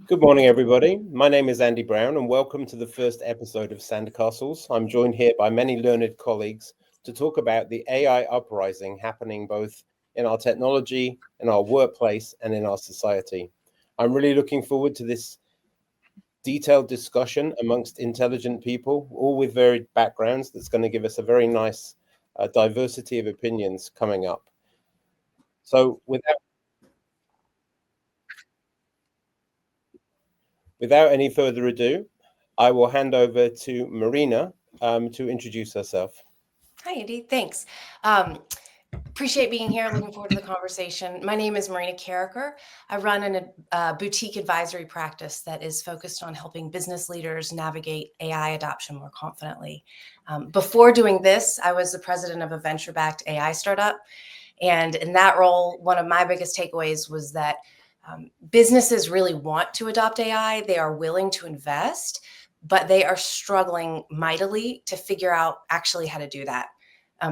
Good morning, everybody. My name is Andy Brown, and welcome to the first episode of Sandcastles. I'm joined here by many learned colleagues to talk about the AI uprising happening both in our technology, in our workplace, and in our society. I'm really looking forward to this detailed discussion amongst intelligent people, all with varied backgrounds, that's going to give us a very nice diversity of opinions coming up. So without any further ado, I will hand over to Marina to introduce herself. Hi, Andy. Thanks. Appreciate being here. Looking forward to the conversation. My name is Marina Carreker. I run a boutique advisory practice that is focused on helping business leaders navigate AI adoption more confidently. Before doing this, I was the president of a venture-backed AI startup. And in that role, one of my biggest takeaways was that businesses really want to adopt AI. They are willing to invest, but they are struggling mightily to figure out actually how to do that.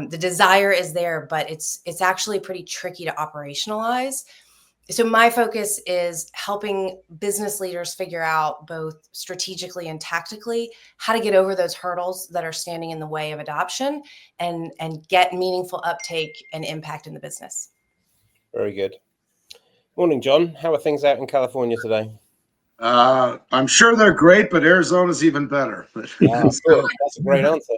The desire is there, but it's actually pretty tricky to operationalize. So my focus is helping business leaders figure out both strategically and tactically how to get over those hurdles that are standing in the way of adoption and get meaningful uptake and impact in the business. Very good. Morning, John. How are things out in California today? I'm sure they're great, but Arizona's even better. That's a great answer.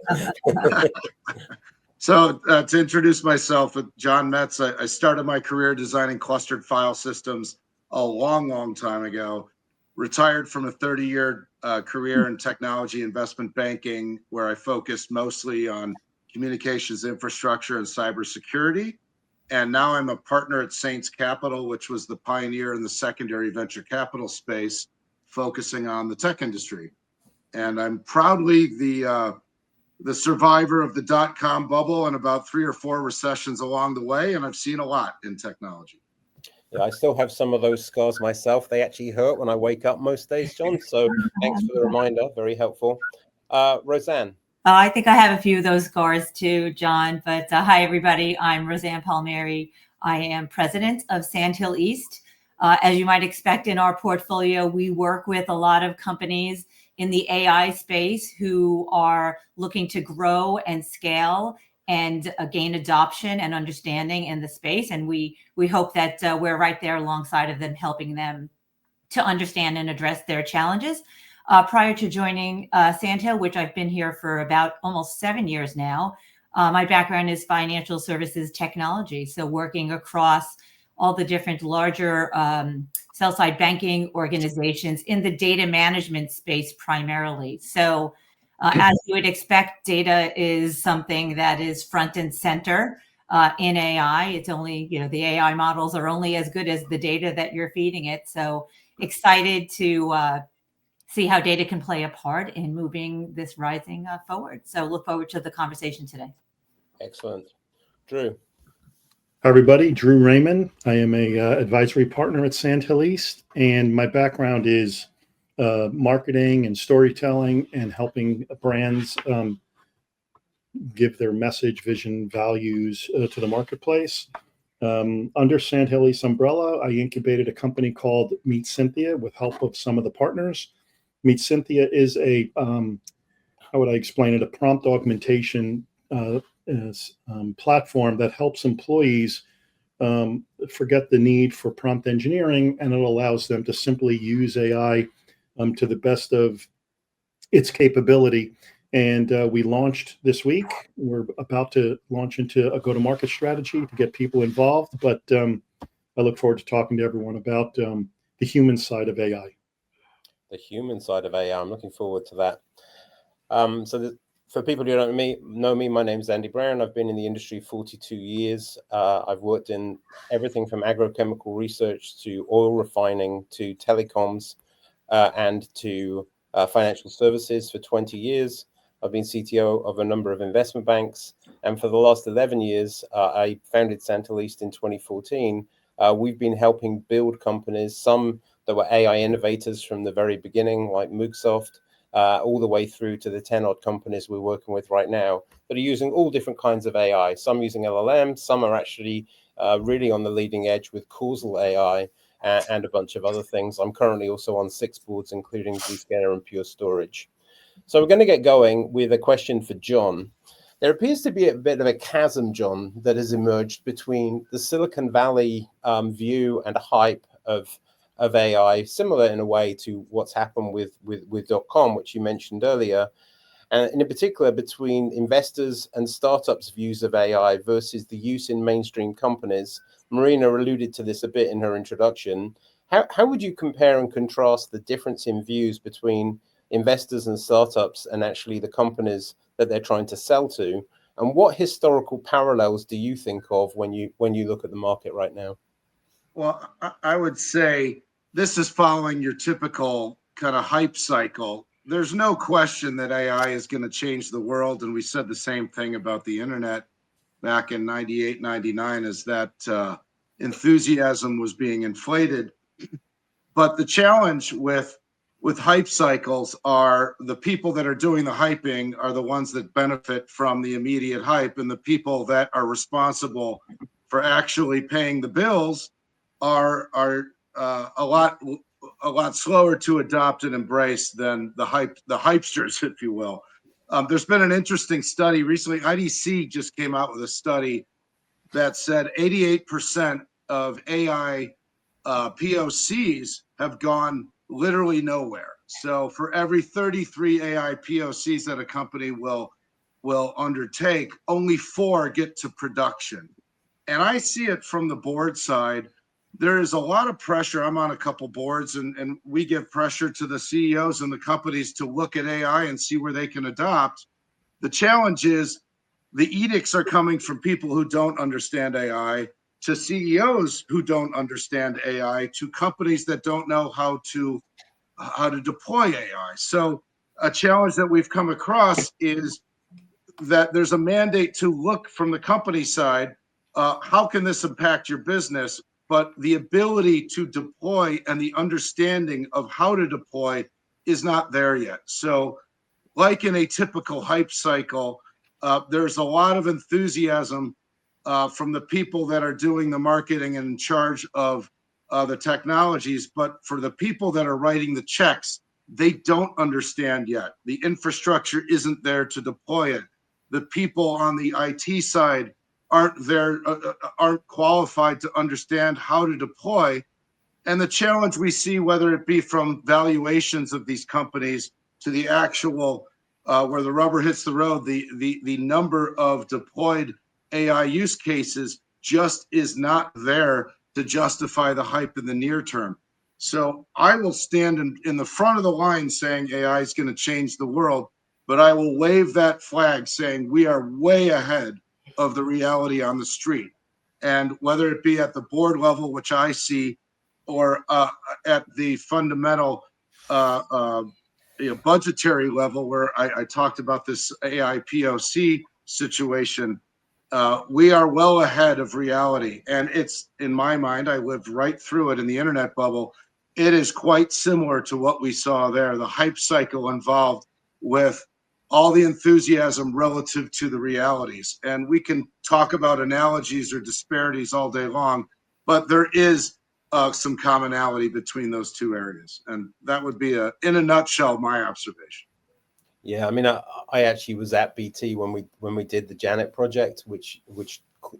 So to introduce myself, with John Metz, I started my career designing clustered file systems a long time ago. Retired from a 30-year career in technology investment banking, where I focused mostly on communications infrastructure and cybersecurity. And now I'm a partner at Saints Capital, which was the pioneer in the secondary venture capital space, focusing on the tech industry. And I'm proudly the survivor of the dot-com bubble and about 3 or 4 recessions along the way, and I've seen a lot in technology. Yeah, I still have some of those scars myself. They actually hurt when I wake up most days, John. So thanks for the reminder. Very helpful. Roseann. I think I have a few of those scars too, John. But hi, everybody. I'm Roseann Palmieri. I am president of Sandhill East. As you might expect in our portfolio, we work with a lot of companies in the AI space who are looking to grow and scale and gain adoption and understanding in the space. And we hope that we're right there alongside of them, helping them to understand and address their challenges. Prior to joining Sandhill, which I've been here for about almost 7 years now, my background is financial services technology. So working across all the different larger sell-side banking organizations in the data management space primarily. So as you would expect, data is something that is front and center in AI. It's only, the AI models are only as good as the data that you're feeding it. So excited to see how data can play a part in moving this rising forward. So look forward to the conversation today. Excellent. Drew. Hi, everybody. Drew Rayman. I am a advisory partner at Sandhill East, and my background is marketing and storytelling and helping brands give their message, vision, values to the marketplace. Under Sandhill East umbrella, I incubated a company called MeetSynthia with help of some of the partners. MeetSynthia is a, how would I explain it, a prompt augmentation platform that helps employees forget the need for prompt engineering, and it allows them to simply use AI to the best of its capability. And we launched this week. We're about to launch into a go-to-market strategy to get people involved, but I look forward to talking to everyone about the human side of AI. The human side of AI. I'm looking forward to that. For people who don't know me, my name is Andy Brown. I've been in the industry 42 years. I've worked in everything from agrochemical research to oil refining to telecoms and to financial services for 20 years. I've been CTO of a number of investment banks. And for the last 11 years, I founded Sandhill East in 2014. We've been helping build companies, some that were AI innovators from the very beginning, like Moogsoft, all the way through to the 10 odd companies we're working with right now that are using all different kinds of AI. Some using LLM, some are actually really on the leading edge with causal AI. and a bunch of other things. I'm currently also on 6 boards, including Zscaler and Pure Storage. So we're going to get going with a question for John. There appears to be a bit of a chasm, John, that has emerged between the Silicon Valley view and hype of AI, similar in a way to what's happened with .com, which you mentioned earlier, and in particular between investors and startups' views of AI versus the use in mainstream companies. Marina alluded to this a bit in her introduction. How would you compare and contrast the difference in views between investors and startups and actually the companies that they're trying to sell to? And what historical parallels do you think of when you look at the market right now? Well, I would say this is following your typical kind of hype cycle. There's no question that AI is going to change the world. And we said the same thing about the internet back in 98, 99, is that enthusiasm was being inflated. But the challenge with hype cycles are the people that are doing the hyping are the ones that benefit from the immediate hype, and the people that are responsible for actually paying the bills are a lot slower to adopt and embrace than the hypesters, if you will. There's been an interesting study recently. IDC just came out with a study that said 88% of AI POCs have gone literally nowhere. So for every 33 AI POCs that a company will undertake, only 4 get to production. And I see it from the board side. There is a lot of pressure. I'm on a couple boards, and we give pressure to the CEOs and the companies to look at AI and see where they can adopt. The challenge is the edicts are coming from people who don't understand AI, to CEOs who don't understand AI, to companies that don't know how to deploy AI. So a challenge that we've come across is that there's a mandate to look from the company side, how can this impact your business? But the ability to deploy and the understanding of how to deploy is not there yet. So like in a typical hype cycle, there's a lot of enthusiasm from the people that are doing the marketing and in charge of the technologies. But for the people that are writing the checks, they don't understand yet. The infrastructure isn't there to deploy it. The people on the IT side aren't qualified to understand how to deploy. And the challenge we see, whether it be from valuations of these companies to the actual where the rubber hits the road, the number of deployed AI use cases just is not there to justify the hype in the near term. So I will stand in the front of the line saying AI is going to change the world, but I will wave that flag saying we are way ahead of the reality on the street. And whether it be at the board level, which I see, or at the fundamental budgetary level, where I talked about this AI POC situation, we are well ahead of reality. And it's, in my mind, I lived right through it in the internet bubble. It is quite similar to what we saw there, the hype cycle involved with all the enthusiasm relative to the realities. And we can talk about analogies or disparities all day long, but there is some commonality between those two areas. And that would be, in a nutshell, my observation. Yeah, I mean, I actually was at BT when we did the Janet project, which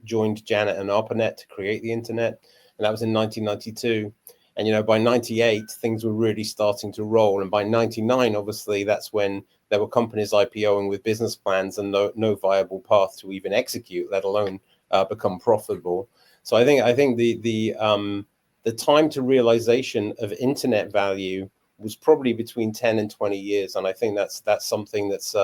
joined Janet and ARPANET to create the internet, and that was in 1992. And by 98, things were really starting to roll, and by 99, obviously, that's when there were companies IPOing with business plans and no viable path to even execute, let alone become profitable. So I think the time to realization of internet value was probably between 10 and 20 years. And I think that's something that's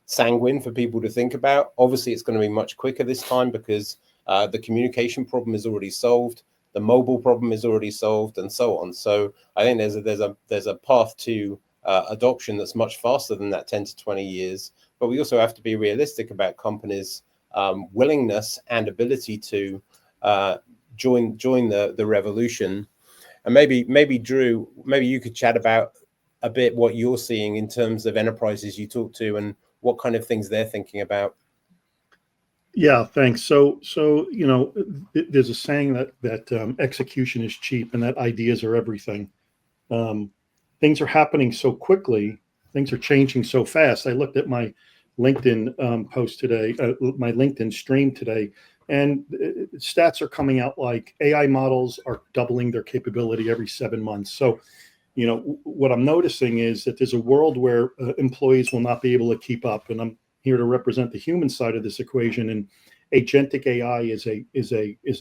sanguine for people to think about. Obviously, it's going to be much quicker this time because the communication problem is already solved. The mobile problem is already solved, and so on. So I think there's a path to adoption that's much faster than that 10 to 20 years. But we also have to be realistic about companies' willingness and ability to join the revolution. And maybe Drew, maybe you could chat about a bit what you're seeing in terms of enterprises you talk to and what kind of things they're thinking about. Yeah, thanks. So there's a saying that execution is cheap and that ideas are everything. Um, Things are happening so quickly, things are changing so fast. I looked at my LinkedIn post today, my LinkedIn stream today, and stats are coming out like AI models are doubling their capability every 7 months. So, what I'm noticing is that there's a world where employees will not be able to keep up, and I'm here to represent the human side of this equation. And agentic AI is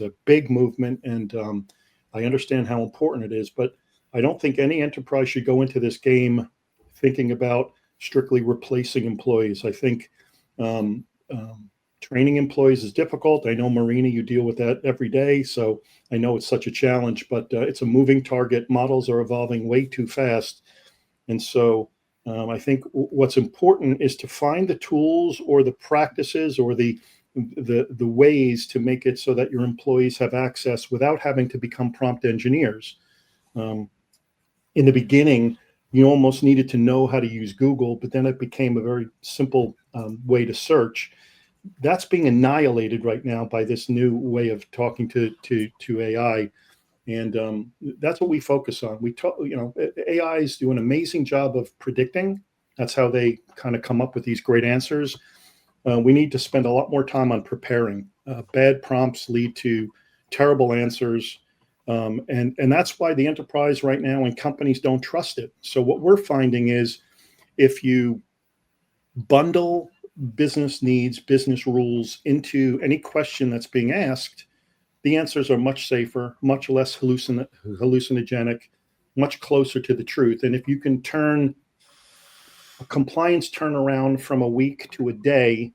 a big movement, and I understand how important it is, but I don't think any enterprise should go into this game thinking about strictly replacing employees. I think um, training employees is difficult. I know, Marina, you deal with that every day, so I know it's such a challenge, but it's a moving target. Models are evolving way too fast. And so I think what's important is to find the tools or the practices or the ways to make it so that your employees have access without having to become prompt engineers. In the beginning, you almost needed to know how to use Google, but then it became a very simple way to search. That's being annihilated right now by this new way of talking to AI, and that's what we focus on. We talk, AIs do an amazing job of predicting. That's how they kind of come up with these great answers. We need to spend a lot more time on preparing. Bad prompts lead to terrible answers. And that's why the enterprise right now and companies don't trust it. So what we're finding is if you bundle business needs, business rules into any question that's being asked, the answers are much safer, much less hallucinogenic, much closer to the truth. And if you can turn a compliance turnaround from a week to a day,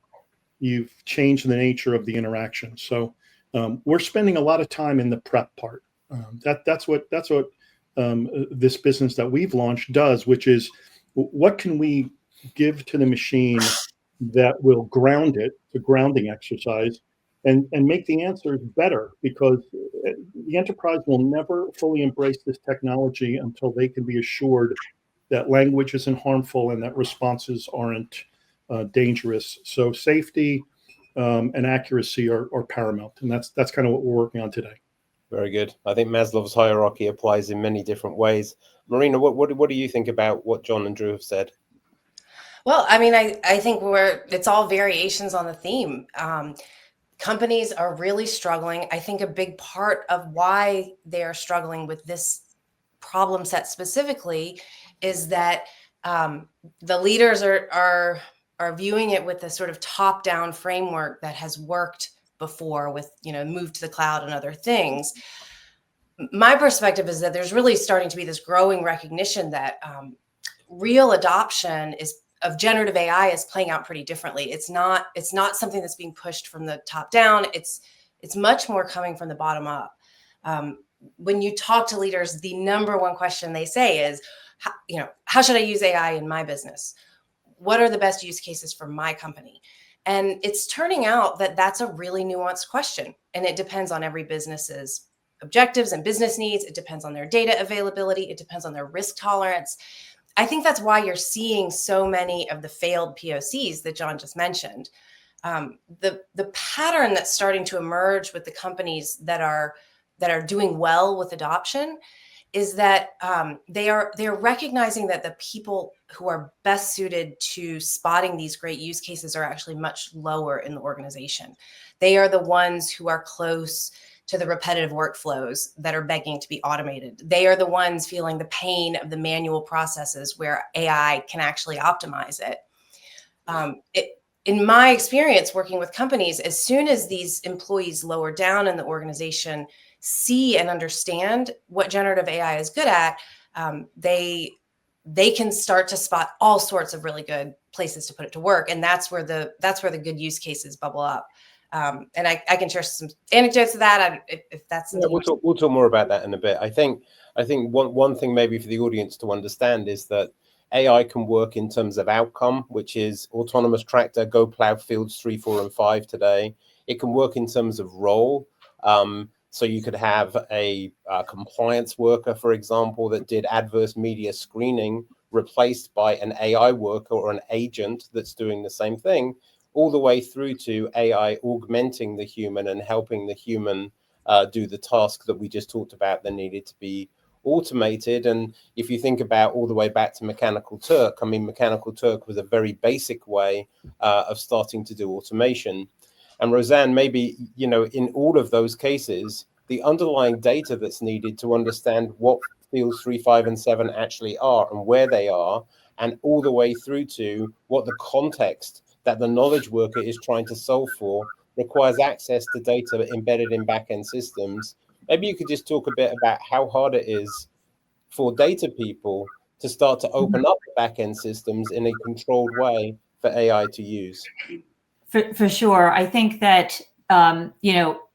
you've changed the nature of the interaction. So we're spending a lot of time in the prep part. That's what this business that we've launched does, which is what can we give to the machine that will ground it, the grounding exercise, and make the answers better, because the enterprise will never fully embrace this technology until they can be assured that language isn't harmful and that responses aren't dangerous. So safety and accuracy are paramount, and that's kind of what we're working on today. Very good. I think Maslow's hierarchy applies in many different ways. Marina, what do you think about what John and Drew have said? Well, I mean, I think it's all variations on the theme. Companies are really struggling. I think a big part of why they're struggling with this problem set specifically is that the leaders are viewing it with a sort of top-down framework that has worked before with, move to the cloud and other things. My perspective is that there's really starting to be this growing recognition that real adoption of generative AI is playing out pretty differently. It's not something that's being pushed from the top down. It's much more coming from the bottom up. When you talk to leaders, the number one question they say is, how should I use AI in my business? What are the best use cases for my company? And it's turning out that that's a really nuanced question. And it depends on every business's objectives and business needs. It depends on their data availability. It depends on their risk tolerance. I think that's why you're seeing so many of the failed POCs that John just mentioned. The pattern that's starting to emerge with the companies that are doing well with adoption is that they're recognizing that the people who are best suited to spotting these great use cases are actually much lower in the organization. They are the ones who are close to the repetitive workflows that are begging to be automated. They are the ones feeling the pain of the manual processes where AI can actually optimize it. In my experience working with companies, as soon as these employees lower down in the organization see and understand what generative AI is good at, they can start to spot all sorts of really good places to put it to work, and that's where the good use cases bubble up. And I can share some anecdotes of that if that's. Yeah, we'll talk more about that in a bit. I think one thing maybe for the audience to understand is that AI can work in terms of outcome, which is autonomous tractor, go plow fields 3, 4, and 5 today. It can work in terms of role. So you could have a compliance worker, for example, that did adverse media screening, replaced by an AI worker or an agent that's doing the same thing, all the way through to AI augmenting the human and helping the human do the task that we just talked about that needed to be automated. And if you think about all the way back to Mechanical Turk, I mean, Mechanical Turk was a very basic way of starting to do automation. And Roseann, maybe, in all of those cases, the underlying data that's needed to understand what fields 3, 5, and 7 actually are and where they are, and all the way through to what the context that the knowledge worker is trying to solve for requires access to data embedded in backend systems. Maybe you could just talk a bit about how hard it is for data people to start to open up the backend systems in a controlled way for AI to use. For sure. I think that,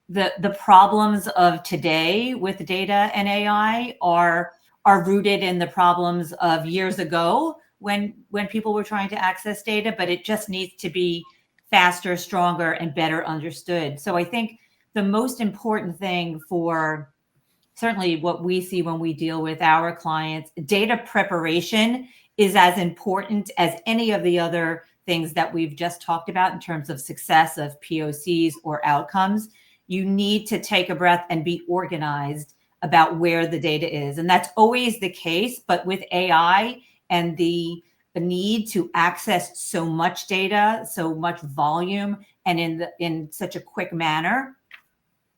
the problems of today with data and AI are rooted in the problems of years ago when people were trying to access data, but it just needs to be faster, stronger, and better understood. So I think the most important thing for certainly what we see when we deal with our clients, data preparation is as important as any of the other things that we've just talked about in terms of success of POCs or outcomes. You need to take a breath and be organized about where the data is. And that's always the case, but with AI and the need to access so much data, so much volume, and in such a quick manner,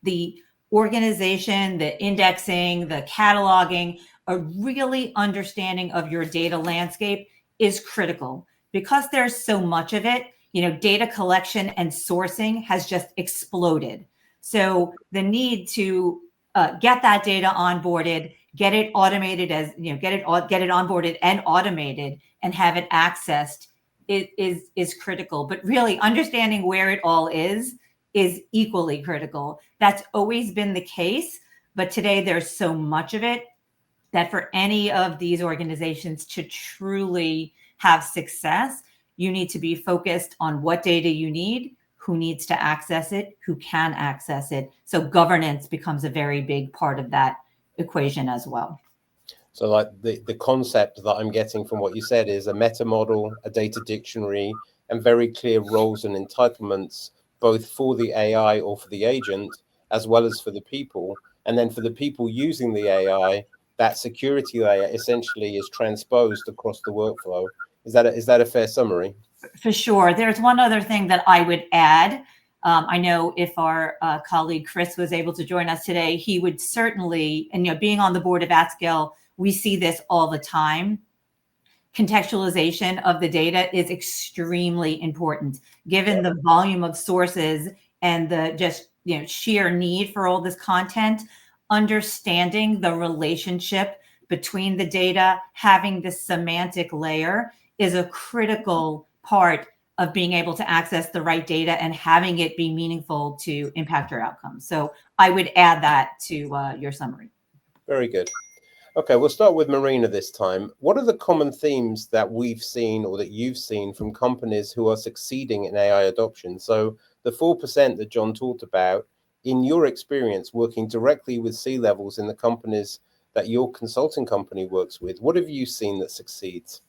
the organization, the indexing, the cataloging, a really understanding of your data landscape is critical. Because there's so much of it, data collection and sourcing has just exploded. So the need to get that data onboarded, get it automated get it onboarded and automated and have it accessed is critical. But really understanding where it all is equally critical. That's always been the case, but today there's so much of it that for any of these organizations to truly have success, you need to be focused on what data you need, who needs to access it, who can access it. So governance becomes a very big part of that equation as well. So like the concept that I'm getting from what you said is a meta model, a data dictionary, and very clear roles and entitlements, both for the AI or for the agent, as well as for the people. And then for the people using the AI, that security layer essentially is transposed across the workflow. Is that a fair summary? For sure. There's one other thing that I would add. I know if our colleague Chris was able to join us today, he would certainly, and being on the board of AtScale, we see this all the time. Contextualization of the data is extremely important, given the volume of sources and the just sheer need for all this content. Understanding the relationship between the data, having this semantic layer is a critical part of being able to access the right data and having it be meaningful to impact your outcomes. So I would add that to your summary. Very good. Okay, we'll start with Marina this time. What are the common themes that we've seen or that you've seen from companies who are succeeding in AI adoption? So the 4% that John talked about, in your experience working directly with C-levels in the companies that your consulting company works with, what have you seen that succeeds?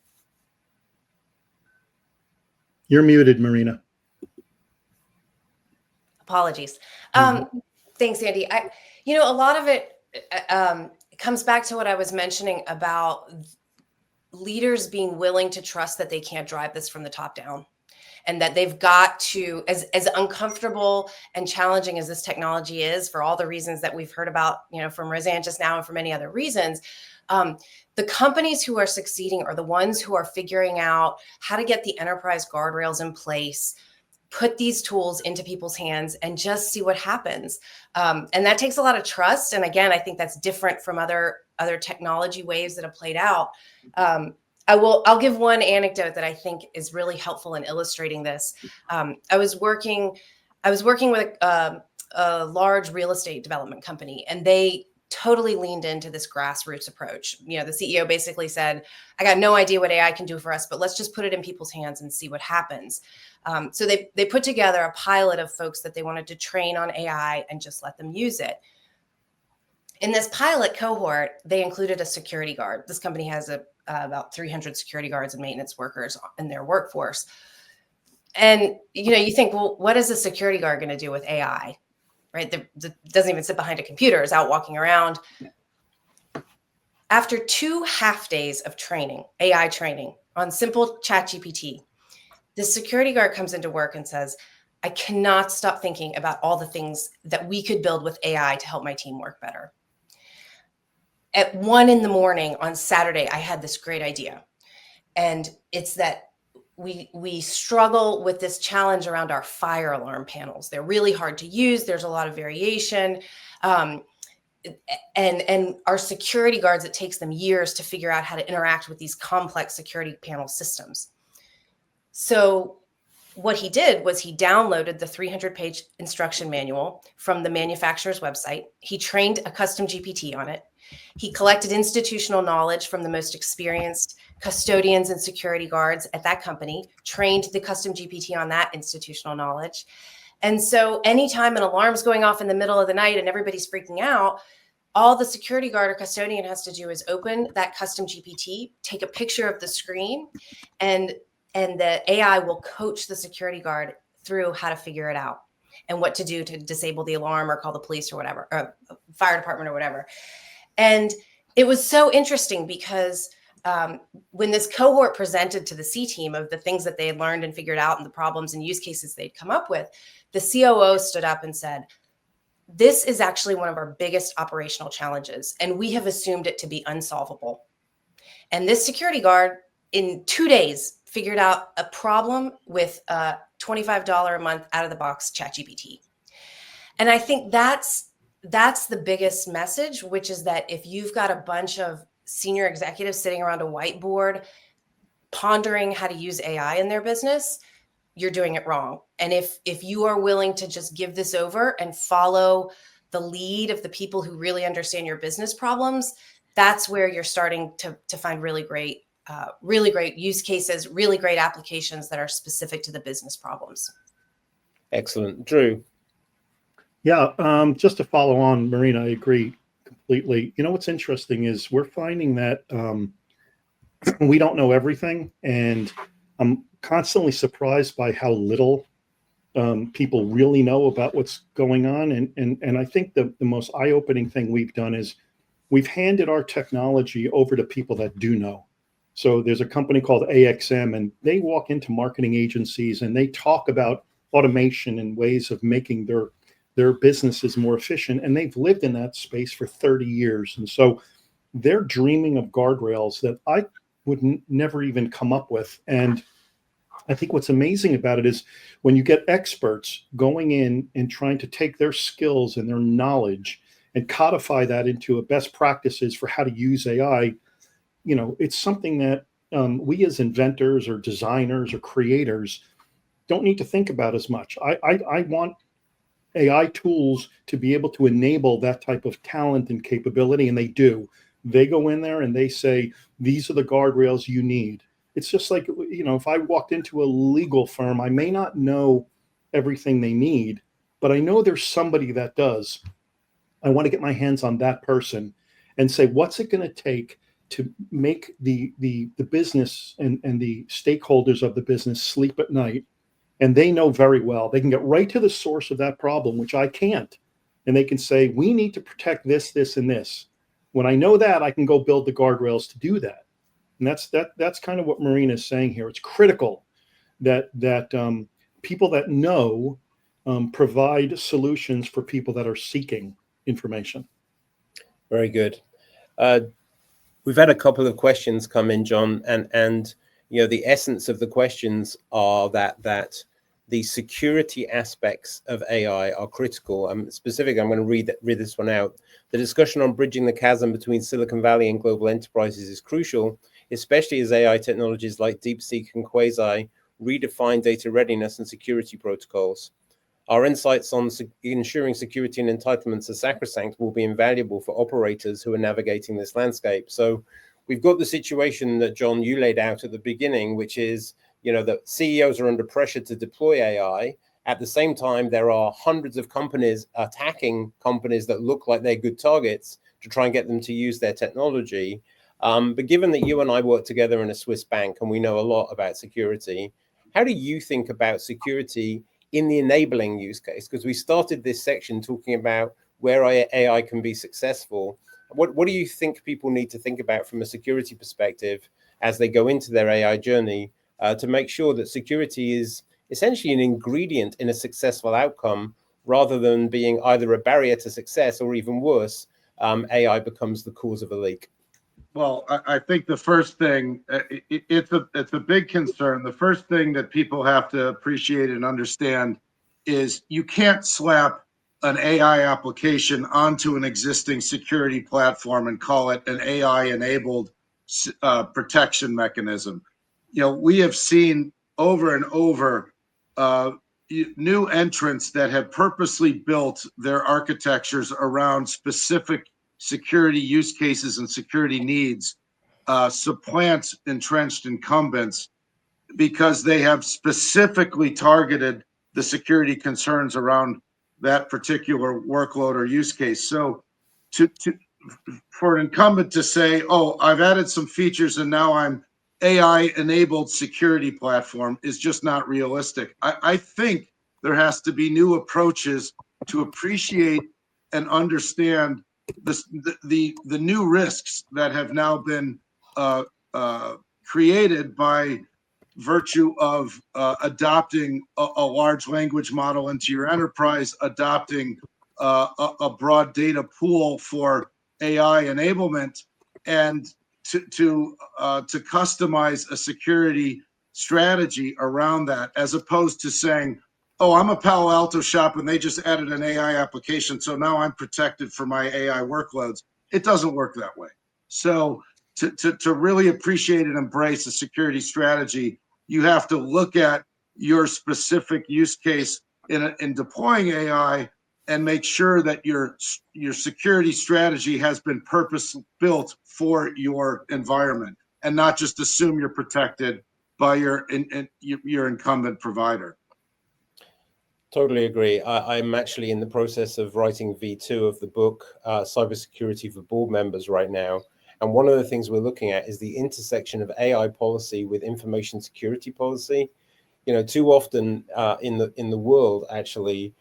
You're muted, Marina. Apologies. Thanks, Andy. A lot of it comes back to what I was mentioning about leaders being willing to trust that they can't drive this from the top down, and that they've got to, as uncomfortable and challenging as this technology is, for all the reasons that we've heard about, from Roseann just now and for many other reasons, the companies who are succeeding are the ones who are figuring out how to get the enterprise guardrails in place, put these tools into people's hands, and just see what happens. And that takes a lot of trust. And again, I think that's different from other technology waves that have played out. I'll give one anecdote that I think is really helpful in illustrating this. I was working with a large real estate development company, and they totally leaned into this grassroots approach. The CEO basically said, I got no idea what AI can do for us, but let's just put it in people's hands and see what happens. So they put together a pilot of folks that they wanted to train on AI and just let them use it. In this pilot cohort, they included a security guard. This company has about 300 security guards and maintenance workers in their workforce. And, you think, well, what is a security guard going to do with AI, right? That doesn't even sit behind a computer, is out walking around. After 2 half days of training, AI training on simple ChatGPT, the security guard comes into work and says, I cannot stop thinking about all the things that we could build with AI to help my team work better. At 1 a.m. on Saturday, I had this great idea. And it's that we struggle with this challenge around our fire alarm panels. They're really hard to use. There's a lot of variation. And our security guards, it takes them years to figure out how to interact with these complex security panel systems. So what he did was he downloaded the 300-page instruction manual from the manufacturer's website. He trained a custom GPT on it. He collected institutional knowledge from the most experienced custodians and security guards at that company, trained the custom GPT on that institutional knowledge. And so anytime an alarm's going off in the middle of the night and everybody's freaking out, all the security guard or custodian has to do is open that custom GPT, take a picture of the screen, and the AI will coach the security guard through how to figure it out and what to do to disable the alarm or call the police or whatever, or fire department or whatever. And it was so interesting because when this cohort presented to the C team of the things that they had learned and figured out and the problems and use cases they'd come up with, the COO stood up and said, this is actually one of our biggest operational challenges, and we have assumed it to be unsolvable. And this security guard in 2 days figured out a problem with a $25 a month out of the box ChatGPT. And I think that's the biggest message, which is that if you've got a bunch of senior executives sitting around a whiteboard pondering how to use AI in their business, you're doing it wrong. And if you are willing to just give this over and follow the lead of the people who really understand your business problems, that's where you're starting to find really great use cases, really great applications that are specific to the business problems. Excellent. Drew. Yeah, just to follow on, Marina, I agree completely. What's interesting is we're finding that we don't know everything, and I'm constantly surprised by how little people really know about what's going on. And I think the most eye-opening thing we've done is we've handed our technology over to people that do know. So there's a company called AXM, and they walk into marketing agencies and they talk about automation and ways of making their businesses more efficient. And they've lived in that space for 30 years. And so they're dreaming of guardrails that I would never even come up with. And I think what's amazing about it is when you get experts going in and trying to take their skills and their knowledge and codify that into a best practices for how to use AI, it's something that we as inventors or designers or creators don't need to think about as much. I want AI tools to be able to enable that type of talent and capability, and they do. They go in there and they say, these are the guardrails you need. It's just like, if I walked into a legal firm, I may not know everything they need, but I know there's somebody that does. I want to get my hands on that person and say, what's it going to take to make the business and the stakeholders of the business sleep at night? And they know very well. They can get right to the source of that problem, which I can't. And they can say, we need to protect this, this, and this. When I know that, I can go build the guardrails to do that. And that's kind of what Marina is saying here. It's critical that people that know provide solutions for people that are seeking information. Very good. We've had a couple of questions come in, John, and the essence of the questions are that the security aspects of AI are critical. Specifically, I'm going to read this one out. The discussion on bridging the chasm between Silicon Valley and global enterprises is crucial, especially as AI technologies like DeepSeek and Quasi redefine data readiness and security protocols. Our insights on ensuring security and entitlements are sacrosanct will be invaluable for operators who are navigating this landscape. So we've got the situation that, John, you laid out at the beginning, which is, that CEOs are under pressure to deploy AI. At the same time, there are hundreds of companies attacking companies that look like they're good targets to try and get them to use their technology. But given that you and I work together in a Swiss bank and we know a lot about security, how do you think about security in the enabling use case? Because we started this section talking about where AI can be successful. What do you think people need to think about from a security perspective as they go into their AI journey to make sure that security is essentially an ingredient in a successful outcome, rather than being either a barrier to success or, even worse, AI becomes the cause of a leak? Well, I think the first thing, it's a big concern. The first thing that people have to appreciate and understand is you can't slap an AI application onto an existing security platform and call it an AI-enabled protection mechanism. We have seen over and over new entrants that have purposely built their architectures around specific security use cases and security needs supplant entrenched incumbents because they have specifically targeted the security concerns around that particular workload or use case. So for an incumbent to say, oh, I've added some features and now I'm AI-enabled security platform is just not realistic. I think there has to be new approaches to appreciate and understand the new risks that have now been created by virtue of adopting a large language model into your enterprise, adopting a broad data pool for AI enablement, and to customize a security strategy around that, as opposed to saying, oh, I'm a Palo Alto shop and they just added an AI application, so now I'm protected for my AI workloads. It doesn't work that way. So to really appreciate and embrace a security strategy, you have to look at your specific use case in deploying AI and make sure that your security strategy has been purpose-built for your environment, and not just assume you're protected by your incumbent provider. Totally agree. I'm actually in the process of writing V2 of the book, Cybersecurity for Board Members, right now. And one of the things we're looking at is the intersection of AI policy with information security policy. Too often in the world, actually,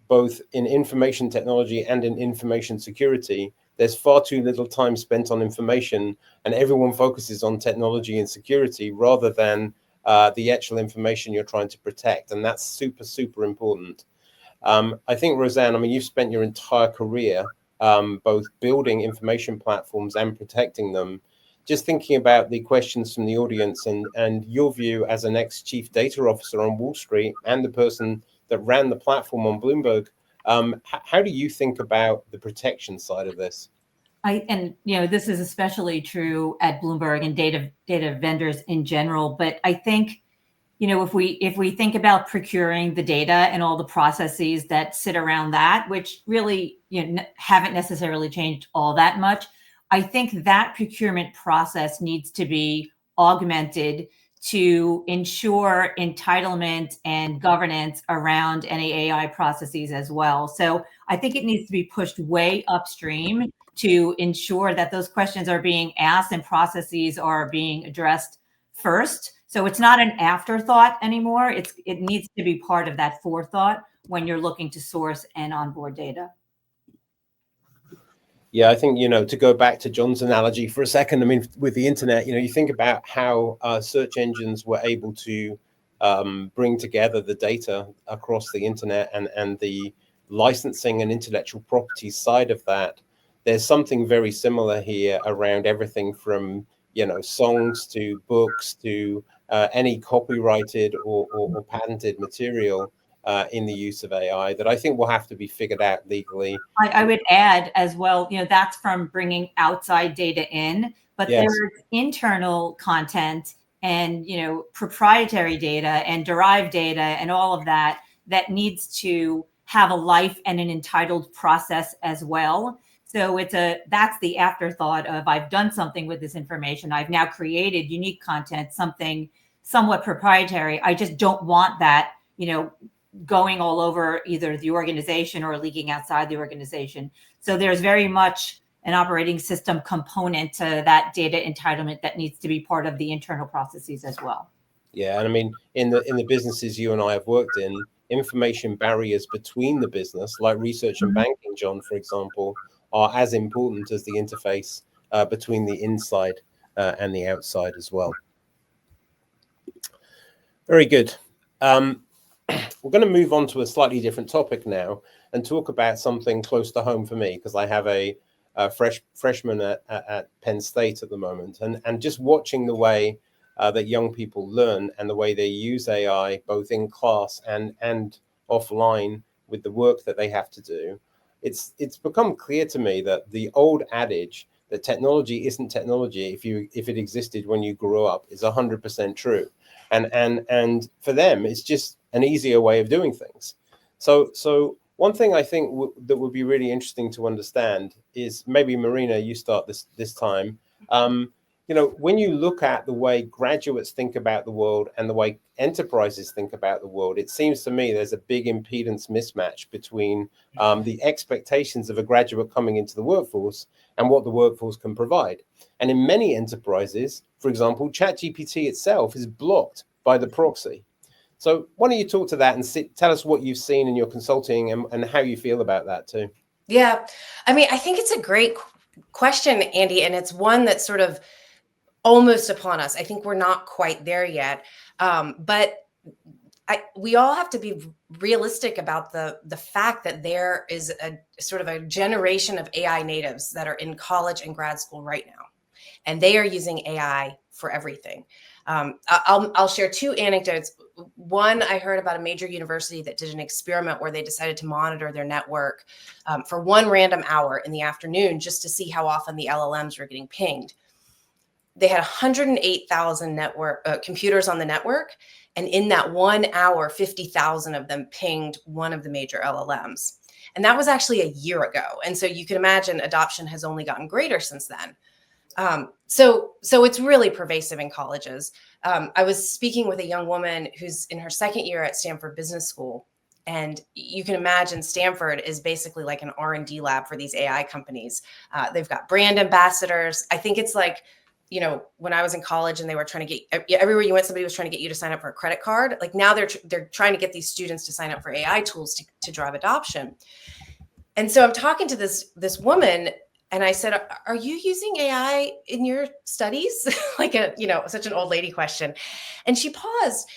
both in information technology and in information security, there's far too little time spent on information, and everyone focuses on technology and security rather than the actual information you're trying to protect. And that's super, super important. I think, Roseann, you've spent your entire career both building information platforms and protecting them. Just thinking about the questions from the audience and your view as an ex-chief data officer on Wall Street and the person that ran the platform on Bloomberg, how do you think about the protection side of this? This is especially true at Bloomberg and data vendors in general. But I think, if we think about procuring the data and all the processes that sit around that, which really haven't necessarily changed all that much, I think that procurement process needs to be augmented to ensure entitlement and governance around any AI processes as well. So I think it needs to be pushed way upstream to ensure that those questions are being asked and processes are being addressed first. So it's not an afterthought anymore. It needs to be part of that forethought when you're looking to source and onboard data. Yeah, I think, to go back to John's analogy for a second, with the internet, you think about how search engines were able to bring together the data across the internet and the licensing and intellectual property side of that. There's something very similar here around everything from, songs to books to any copyrighted or patented material in the use of AI that I think will have to be figured out legally. I would add as well, that's from bringing outside data in, but Yes. There's internal content and, proprietary data and derived data and all of that needs to have a life and an entitled process as well. So that's the afterthought of, I've done something with this information. I've now created unique content, something somewhat proprietary. I just don't want that, going all over either the organization or leaking outside the organization. So there's very much an operating system component to that data entitlement that needs to be part of the internal processes as well. Yeah, and I mean, in the businesses you and I have worked in, information barriers between the business, like research and banking, John, for example, are as important as the interface between the inside and the outside as well. Very good. We're going to move on to a slightly different topic now and talk about something close to home for me, because I have a freshman at Penn State at the moment, and just watching the way that young people learn and the way they use AI both in class and offline with the work that they have to do, it's become clear to me that the old adage that technology isn't technology if it existed when you grew up is 100% true. And for them, it's just an easier way of doing things. So one thing I think that would be really interesting to understand is, maybe Marina, you start this time. When you look at the way graduates think about the world and the way enterprises think about the world, it seems to me there's a big impedance mismatch between the expectations of a graduate coming into the workforce and what the workforce can provide. And in many enterprises, for example, ChatGPT itself is blocked by the proxy. So why don't you talk to that and tell us what you've seen in your consulting and how you feel about that too? Yeah, I mean, I think it's a great question, Andy, and it's one that's sort of almost upon us. I think we're not quite there yet, but we all have to be realistic about the fact that there is a sort of a generation of AI natives that are in college and grad school right now, and they are using AI for everything. I'll share two anecdotes. One, I heard about a major university that did an experiment where they decided to monitor their network for one random hour in the afternoon just to see how often the LLMs were getting pinged. They had 108,000 network computers on the network, and in that 1 hour, 50,000 of them pinged one of the major LLMs. And that was actually a year ago. And so you can imagine adoption has only gotten greater since then. So it's really pervasive in colleges. I was speaking with a young woman who's in her second year at Stanford Business School. And you can imagine Stanford is basically like an R&D lab for these AI companies. They've got brand ambassadors. I think it's like, when I was in college and they were trying to get, everywhere you went, somebody was trying to get you to sign up for a credit card. Like now they're trying to get these students to sign up for AI tools to drive adoption. And so I'm talking to this woman, and I said, "Are you using AI in your studies?" Like such an old lady question. And she paused,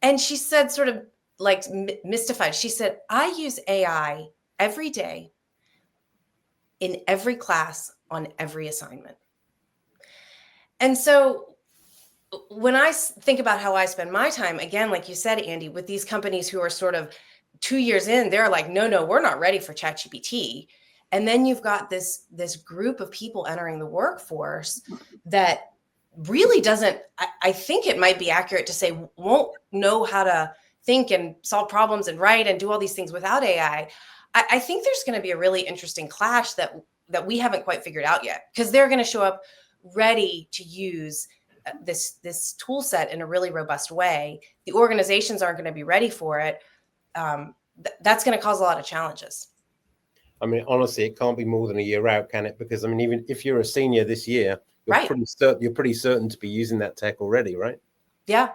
and she said, sort of like mystified, she said, "I use AI every day, in every class, on every assignment." And so when I think about how I spend my time, again, like you said, Andy, with these companies who are sort of 2 years in, they're like, no, we're not ready for ChatGPT. And then you've got this group of people entering the workforce that really doesn't, I think it might be accurate to say, won't know how to think and solve problems and write and do all these things without AI. I think there's going to be a really interesting clash that we haven't quite figured out yet, because they're going to show up ready to use this tool set in a really robust way. The organizations aren't going to be ready for it. That's going to cause a lot of challenges. I mean, honestly, it can't be more than a year out, can it? Because I mean, even if you're a senior this year, you're right, you're pretty certain to be using that tech already, right? Yeah.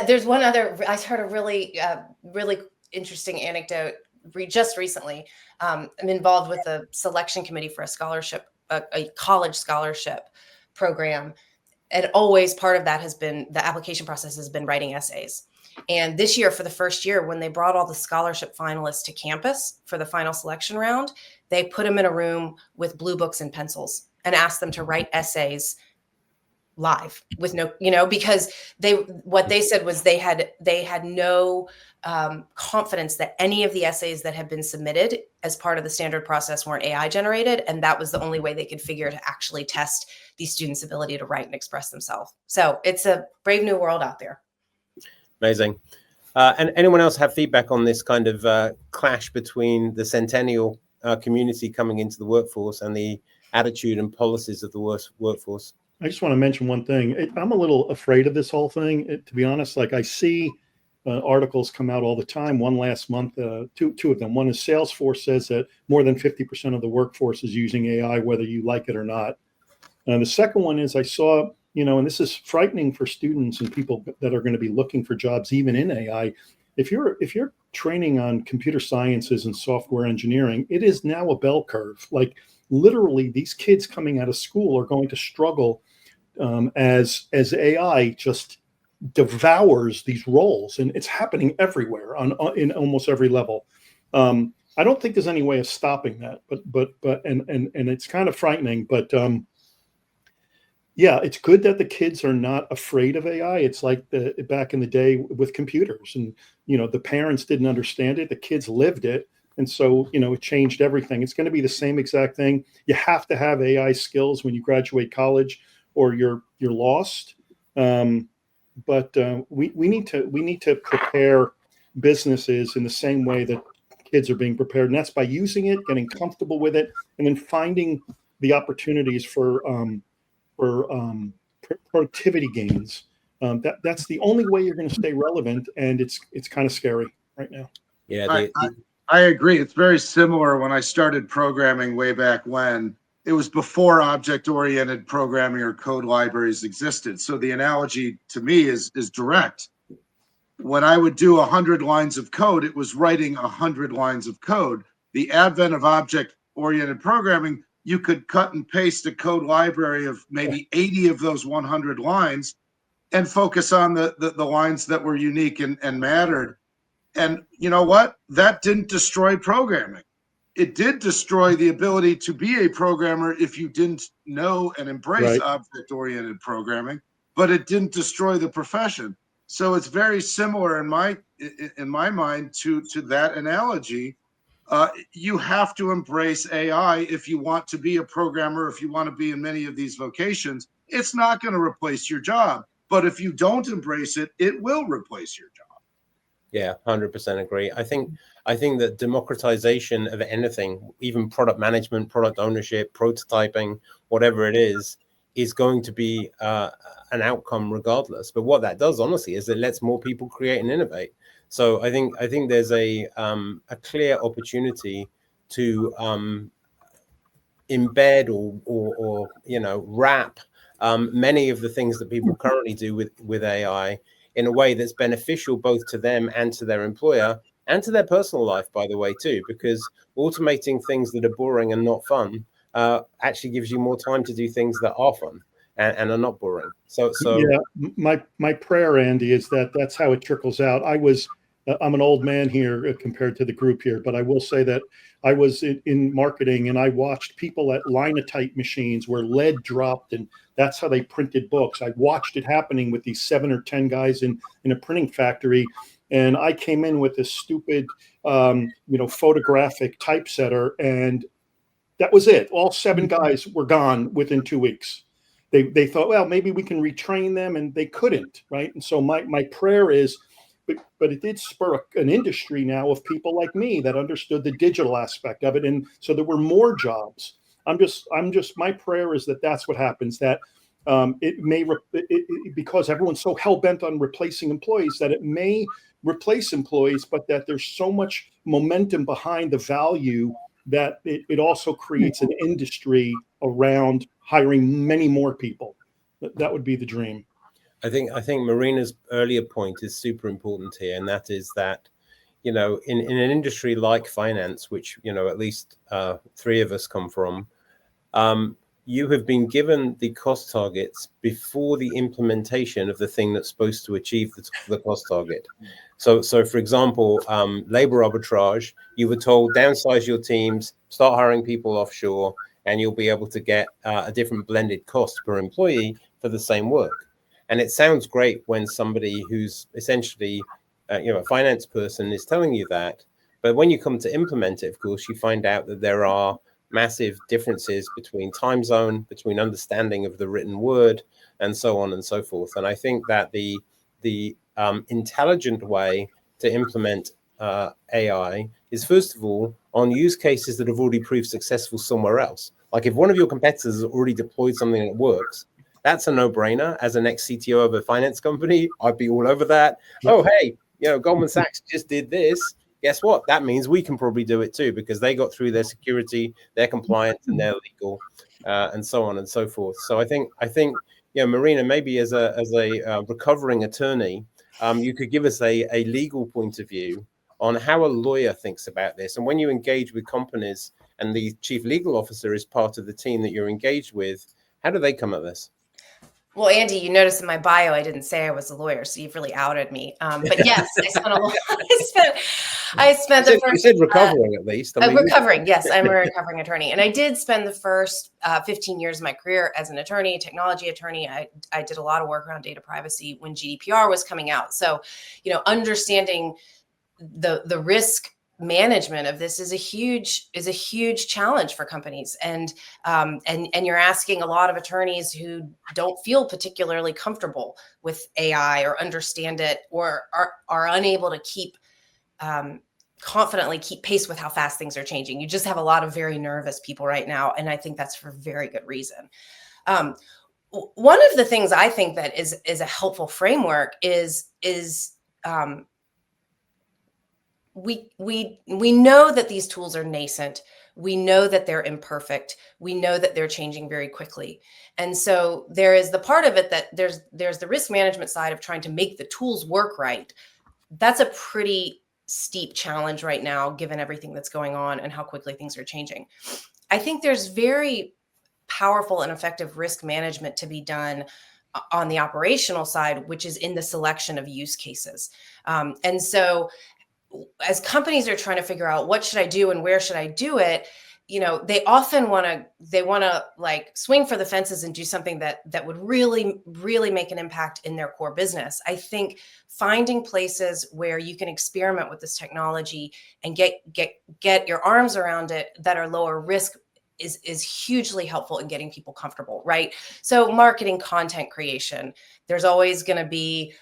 There's one other. I heard a really interesting anecdote just recently. I'm involved with a selection committee for a scholarship, a college scholarship program. And always part of that has been, the application process has been writing essays. And this year, for the first year, when they brought all the scholarship finalists to campus for the final selection round, they put them in a room with blue books and pencils and asked them to write essays live with no, because what they said was they had no confidence that any of the essays that had been submitted as part of the standard process weren't AI generated. And that was the only way they could figure to actually test these students' ability to write and express themselves. So it's a brave new world out there. Amazing. And anyone else have feedback on this kind of clash between the centennial community coming into the workforce and the attitude and policies of the workforce? I just want to mention one thing. I'm a little afraid of this whole thing, to be honest. Like I see articles come out all the time. One last month, two of them. One is Salesforce says that more than 50% of the workforce is using AI, whether you like it or not. And the second one is I saw and this is frightening for students and people that are going to be looking for jobs, even in AI. If you're training on computer sciences and software engineering, it is now a bell curve. Like literally, these kids coming out of school are going to struggle as AI just devours these roles, and it's happening everywhere in almost every level. I don't think there's any way of stopping that, but it's kind of frightening. But yeah, it's good that the kids are not afraid of AI. It's like back in the day with computers, and the parents didn't understand it, the kids lived it, and so it changed everything. It's going to be the same exact thing. You have to have AI skills when you graduate college, or you're lost. But we need to prepare businesses in the same way that kids are being prepared, and that's by using it, getting comfortable with it, and then finding the opportunities for productivity gains. That's the only way you're going to stay relevant, and it's kind of scary right now. Yeah, I agree. It's very similar. When I started programming way back when, it was before object-oriented programming or code libraries existed. So the analogy to me is direct. When I would do 100 lines of code, it was writing 100 lines of code. The advent of object-oriented programming, you could cut and paste a code library of maybe 80 of those 100 lines and focus on the lines that were unique and mattered. And you know what? That didn't destroy programming. It did destroy the ability to be a programmer if you didn't know and embrace object-oriented programming, but it didn't destroy the profession. So it's very similar in my mind to that analogy. You have to embrace AI if you want to be a programmer, if you want to be in many of these vocations. It's not going to replace your job, but if you don't embrace it, it will replace your job. Yeah, 100% agree. I think that democratization of anything, even product management, product ownership, prototyping, whatever it is going to be an outcome regardless. But what that does, honestly, is it lets more people create and innovate. So I think there's a clear opportunity to embed or wrap many of the things that people currently do with AI in a way that's beneficial both to them and to their employer and to their personal life, by the way, too, because automating things that are boring and not fun actually gives you more time to do things that are fun and are not boring. So yeah, my prayer, Andy, is that's how it trickles out. I'm an old man here compared to the group here, but I will say that I was in marketing, and I watched people at linotype machines where lead dropped, and that's how they printed books. I watched it happening with these 7 or 10 guys in a printing factory, and I came in with this stupid, photographic typesetter, and that was it. All 7 guys were gone within 2 weeks. They thought, well, maybe we can retrain them, and they couldn't, right? And so my prayer is, but it did spur an industry now of people like me that understood the digital aspect of it, and so there were more jobs. My prayer is that that's what happens. That it may because everyone's so hell bent on replacing employees that it may replace employees, but that there's so much momentum behind the value that it also creates an industry around hiring many more people. That would be the dream. I think Marina's earlier point is super important here, and that is that, in an industry like finance, which, at least 3 of us come from, you have been given the cost targets before the implementation of the thing that's supposed to achieve the cost target. So for example, labor arbitrage, you were told downsize your teams, start hiring people offshore, and you'll be able to get a different blended cost per employee for the same work. And it sounds great when somebody who's essentially, a finance person is telling you that. But when you come to implement it, of course, you find out that there are massive differences between time zone, between understanding of the written word, and so on and so forth. And I think that the intelligent way to implement AI is, first of all, on use cases that have already proved successful somewhere else. Like if one of your competitors has already deployed something that works, that's a no-brainer. As an ex-CTO of a finance company, I'd be all over that. Oh, hey, Goldman Sachs just did this. Guess what? That means we can probably do it too, because they got through their security, their compliance, and their legal, and so on and so forth. So I think Marina, maybe as a recovering attorney, you could give us a legal point of view on how a lawyer thinks about this. And when you engage with companies and the chief legal officer is part of the team that you're engaged with, how do they come at this? Well, Andy, you noticed in my bio, I didn't say I was a lawyer, so you've really outed me. But yes, I spent a lot. I spent the first. You said recovering at least. I mean, recovering, yes, I'm a recovering attorney, and I did spend the first 15 years of my career as an attorney, technology attorney. I did a lot of work around data privacy when GDPR was coming out. So, understanding the risk management of this is a huge challenge for companies, and you're asking a lot of attorneys who don't feel particularly comfortable with AI or understand it, or are unable to confidently keep pace with how fast things are changing. You just have a lot of very nervous people right now, and I think that's for very good reason. One of the things I think that is a helpful framework is we know that these tools are nascent. We know that they're imperfect. We know that they're changing very quickly. And so there is the part of it that there's the risk management side of trying to make the tools work right. That's a pretty steep challenge right now, given everything that's going on and how quickly things are changing. I think there's very powerful and effective risk management to be done on the operational side, which is in the selection of use cases. And so as companies are trying to figure out what should I do and where should I do it, they often want to like swing for the fences and do something that would really, really make an impact in their core business. I think finding places where you can experiment with this technology and get your arms around it that are lower risk is hugely helpful in getting people comfortable, right? So marketing, content creation, there's always going to be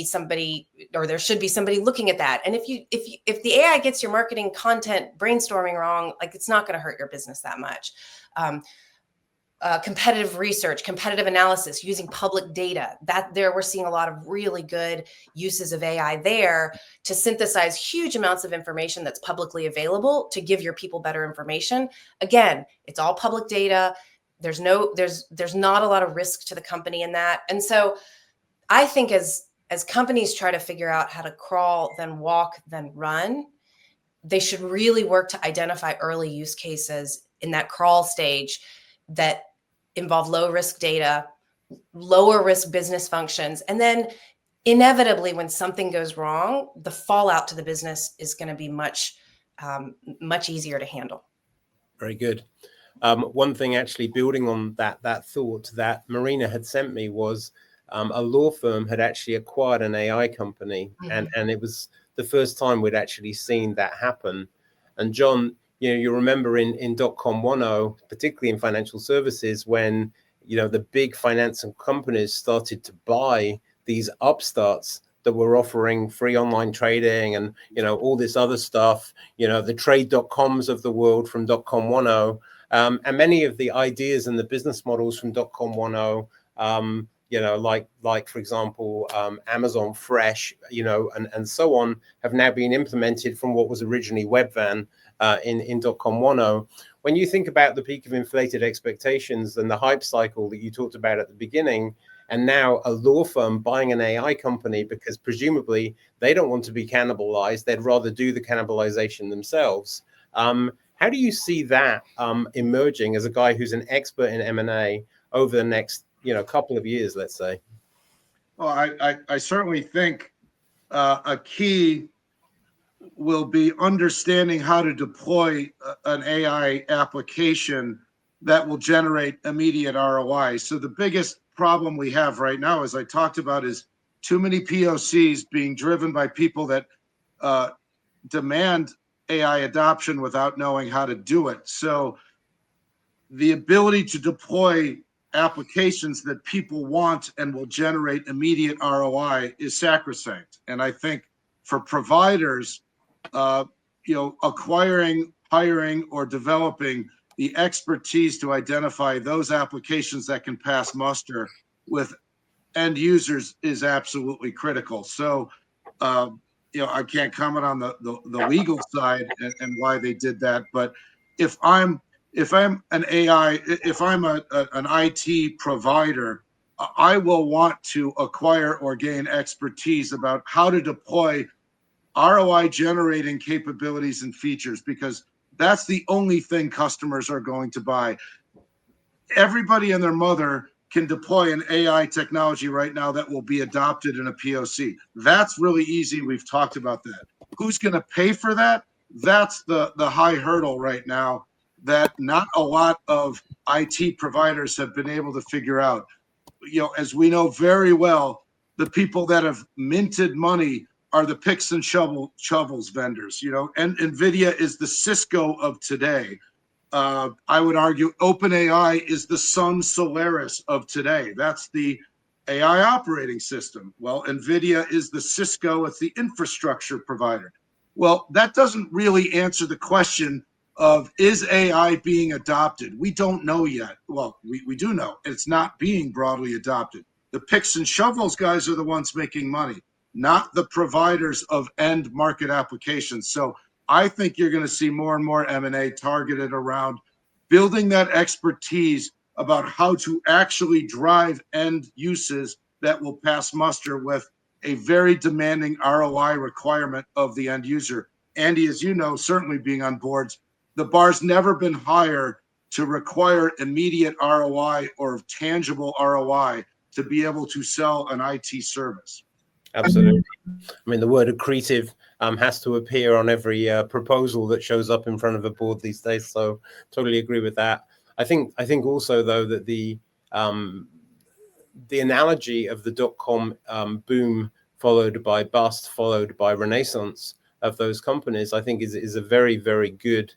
somebody, or there should be somebody looking at that. And if the AI gets your marketing content brainstorming wrong, like, it's not going to hurt your business that much. Competitive research, competitive analysis, using public data, we're seeing a lot of really good uses of AI there to synthesize huge amounts of information that's publicly available to give your people better information. Again, it's all public data. There's not a lot of risk to the company in that. And so I think as companies try to figure out how to crawl, then walk, then run, they should really work to identify early use cases in that crawl stage that involve low risk data, lower risk business functions. And then inevitably, when something goes wrong, the fallout to the business is going to be much easier to handle. Very good. One thing actually building on that thought that Marina had sent me was a law firm had actually acquired an AI company, and it was the first time we'd actually seen that happen. And John, you remember in .com 1.0, particularly in financial services, when the big financial companies started to buy these upstarts that were offering free online trading and all this other stuff, the trade.coms of the world from .com 1.0, and many of the ideas and the business models from .com 1.0, like for example, Amazon Fresh, and so on, have now been implemented from what was originally Webvan in .com 1.0. When you think about the peak of inflated expectations and the hype cycle that you talked about at the beginning, and now a law firm buying an AI company because presumably they don't want to be cannibalized, they'd rather do the cannibalization themselves. How do you see that emerging as a guy who's an expert in M&A over the next couple of years, let's say? Well, I certainly think a key will be understanding how to deploy an AI application that will generate immediate ROI. So the biggest problem we have right now, as I talked about, is too many POCs being driven by people that demand AI adoption without knowing how to do it. So the ability to deploy applications that people want and will generate immediate ROI is sacrosanct. And I think for providers, acquiring, hiring, or developing the expertise to identify those applications that can pass muster with end users is absolutely critical. So, I can't comment on the legal side and why they did that, but if I'm if I'm an AI, if I'm an IT provider, I will want to acquire or gain expertise about how to deploy ROI generating capabilities and features, because that's the only thing customers are going to buy. Everybody and their mother can deploy an AI technology right now that will be adopted in a POC. That's really easy. We've talked about that. Who's going to pay for that? That's the high hurdle right now that not a lot of IT providers have been able to figure out. As we know very well, the people that have minted money are the picks and shovels vendors, and NVIDIA is the Cisco of today. I would argue OpenAI is the Sun Solaris of today. That's the AI operating system. Well, NVIDIA is the Cisco, it's the infrastructure provider. Well, that doesn't really answer the question of, is AI being adopted? We don't know yet. Well, we do know it's not being broadly adopted. The picks and shovels guys are the ones making money, not the providers of end market applications. So I think you're going to see more and more M&A targeted around building that expertise about how to actually drive end uses that will pass muster with a very demanding ROI requirement of the end user. Andy, as you know, certainly being on boards, the bar's never been higher to require immediate ROI or tangible ROI to be able to sell an IT service. Absolutely. I mean, the word accretive has to appear on every proposal that shows up in front of a board these days. So totally agree with that. I think also, though, that the analogy of the dot-com boom followed by bust, followed by renaissance of those companies, I think is a very, very good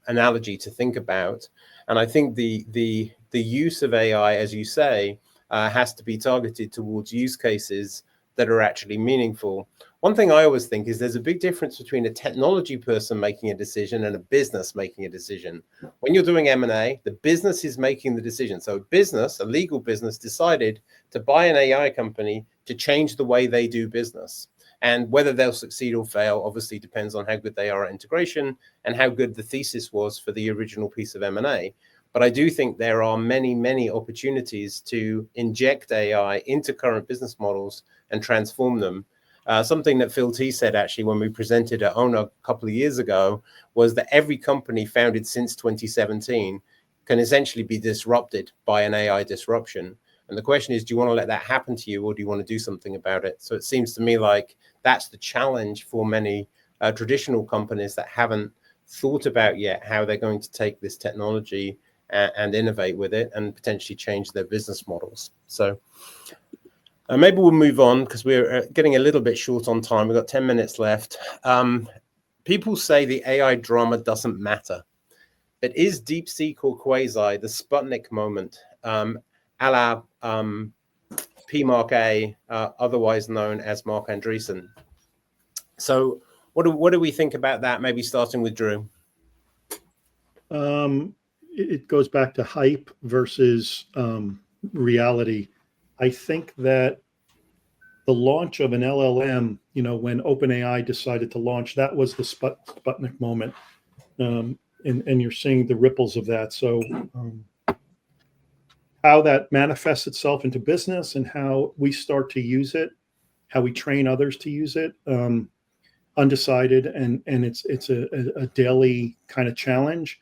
analogy to think about. And I think the use of AI, as you say, has to be targeted towards use cases that are actually meaningful. One thing I always think is there's a big difference between a technology person making a decision and a business making a decision. When you're doing M&A, the business is making the decision. So a legal business decided to buy an AI company to change the way they do business. And whether they'll succeed or fail obviously depends on how good they are at integration and how good the thesis was for the original piece of M&A. But I do think there are many, many opportunities to inject AI into current business models and transform them. Something that Phil T said actually when we presented at ONA a couple of years ago was that every company founded since 2017 can essentially be disrupted by an AI disruption. And the question is, do you want to let that happen to you, or do you want to do something about it? So it seems to me like that's the challenge for many traditional companies that haven't thought about yet how they're going to take this technology and innovate with it and potentially change their business models. So maybe we'll move on because we're getting a little bit short on time. We've got 10 minutes left. People say the AI drama doesn't matter, but is DeepSeek or Quasi the Sputnik moment, a la P. Mark A, otherwise known as Mark Andreessen? So what do we think about that? Maybe starting with Drew. It goes back to hype versus reality. I think that the launch of an LLM, when OpenAI decided to launch, that was the Sputnik moment. And you're seeing the ripples of that. So how that manifests itself into business and how we start to use it, how we train others to use it, undecided. And it's a daily kind of challenge.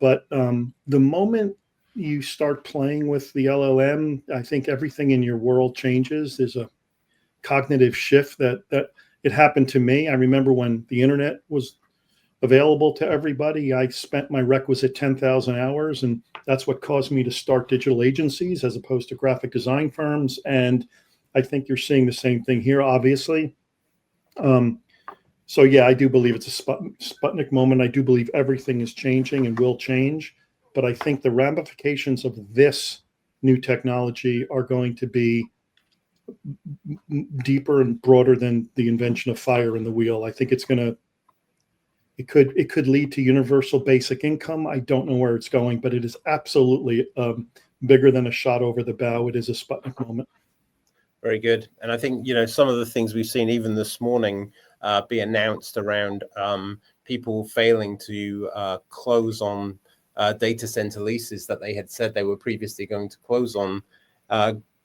But the moment you start playing with the LLM, I think everything in your world changes. There's a cognitive shift that it happened to me. I remember when the internet was available to everybody, I spent my requisite 10,000 hours, and that's what caused me to start digital agencies as opposed to graphic design firms. And I think you're seeing the same thing here, obviously. So yeah, I do believe it's a Sputnik moment. I do believe everything is changing and will change. But I think the ramifications of this new technology are going to be deeper and broader than the invention of fire in the wheel. I think it could lead to universal basic income. I don't know where it's going, but it is absolutely bigger than a shot over the bow. It is a Sputnik moment. Very good. And I think, some of the things we've seen even this morning be announced around people failing to close on data center leases that they had said they were previously going to close on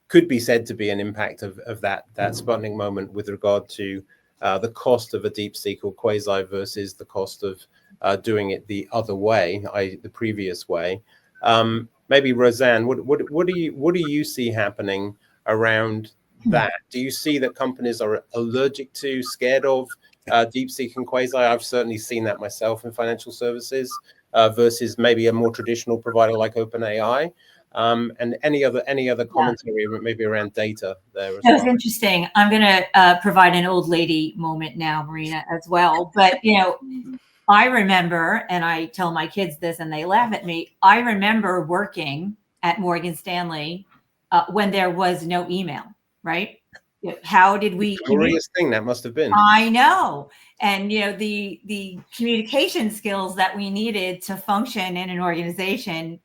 could be said to be an impact of that Sputnik moment with regard to the cost of a DeepSeek or Quasi versus the cost of doing it the other way, the previous way. Maybe Roseann, what do you see happening around that? Do you see that companies are allergic to, scared of DeepSeek and Quasi? I've certainly seen that myself in financial services versus maybe a more traditional provider like OpenAI. And any other commentary maybe around data there as That was well. interesting. I'm going to provide an old lady moment now, Marina, as well. But, I remember, and I tell my kids this and they laugh at me, I remember working at Morgan Stanley when there was no email, right? How did we? Glorious thing that must have been. I know. And, the communication skills that we needed to function in an organization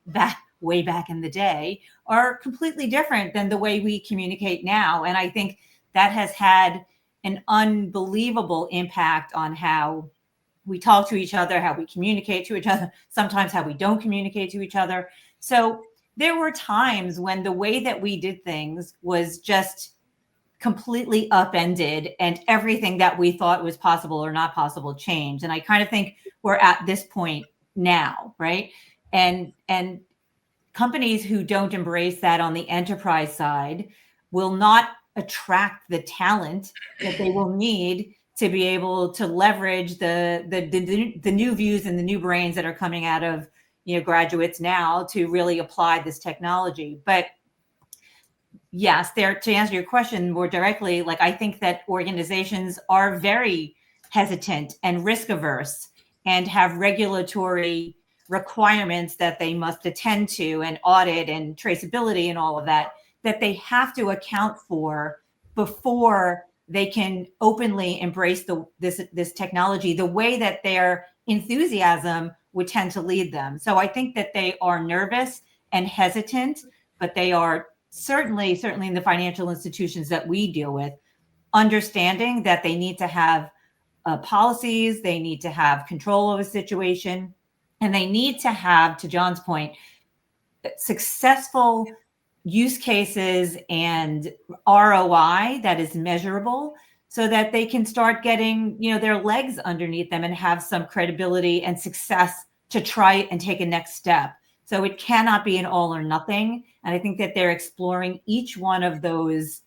way back in the day are completely different than the way we communicate now. And I think that has had an unbelievable impact on how we talk to each other, how we communicate to each other, sometimes how we don't communicate to each other. So there were times when the way that we did things was just completely upended and everything that we thought was possible or not possible changed. And I kind of think we're at this point now, right? And companies who don't embrace that on the enterprise side will not attract the talent that they will need to be able to leverage the new views and the new brains that are coming out of graduates now to really apply this technology. But yes, to answer your question more directly, like I think that organizations are very hesitant and risk averse and have regulatory requirements that they must attend to and audit and traceability and all of that they have to account for before they can openly embrace this technology the way that their enthusiasm would tend to lead them. So I think that they are nervous and hesitant, but they are certainly in the financial institutions that we deal with, understanding that they need to have policies, they need to have control of a situation, and they need to have, to John's point, successful use cases and ROI that is measurable so that they can start getting, their legs underneath them and have some credibility and success to try and take a next step. So it cannot be an all or nothing. And I think that they're exploring each one of those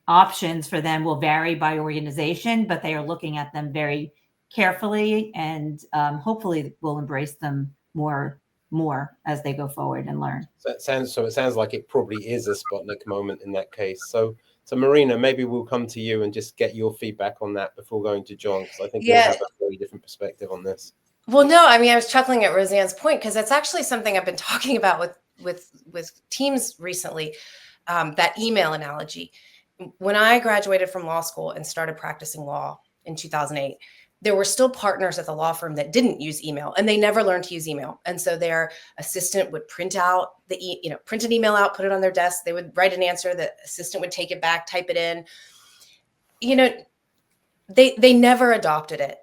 options. For them will vary by organization, but they are looking at them very carefully and hopefully will embrace them more as they go forward and learn. So it sounds like it probably is a Sputnik moment in that case. So Marina, maybe we'll come to you and just get your feedback on that before going to John, because I think you'll have a very different perspective on this. Well, no, I mean, I was chuckling at Roseann's point because that's actually something I've been talking about with teams recently, that email analogy. When I graduated from law school and started practicing law in 2008, there were still partners at the law firm that didn't use email, and they never learned to use email. And so their assistant would print out print an email out, put it on their desk. They would write an answer. The assistant would take it back, type it in. They never adopted it.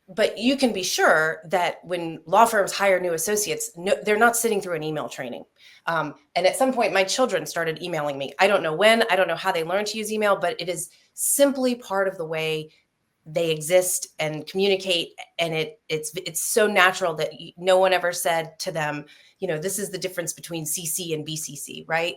But you can be sure that when law firms hire new associates, they're not sitting through an email training. And at some point, my children started emailing me. I don't know when, I don't know how they learned to use email, but it is simply part of the way they exist and communicate. And it's so natural that no one ever said to them, this is the difference between CC and BCC, right?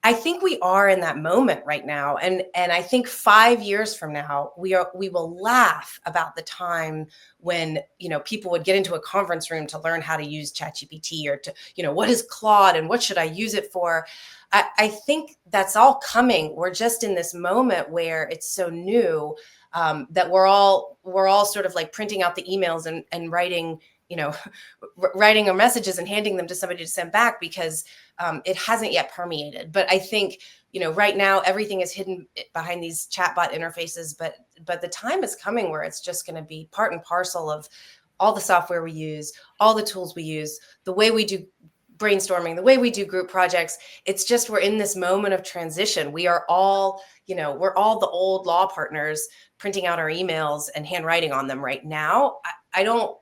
I think we are in that moment right now. And I think 5 years from now, we will laugh about the time when, people would get into a conference room to learn how to use ChatGPT or to, what is Claude and what should I use it for? I think that's all coming. We're just in this moment where it's so new that we're all sort of like printing out the emails and writing, writing our messages and handing them to somebody to send back because it hasn't yet permeated. But I think, right now everything is hidden behind these chatbot interfaces, but the time is coming where it's just going to be part and parcel of all the software we use, all the tools we use, the way we do brainstorming, the way we do group projects. It's just, we're in this moment of transition. We are all, we're all the old law partners printing out our emails and handwriting on them right now. I don't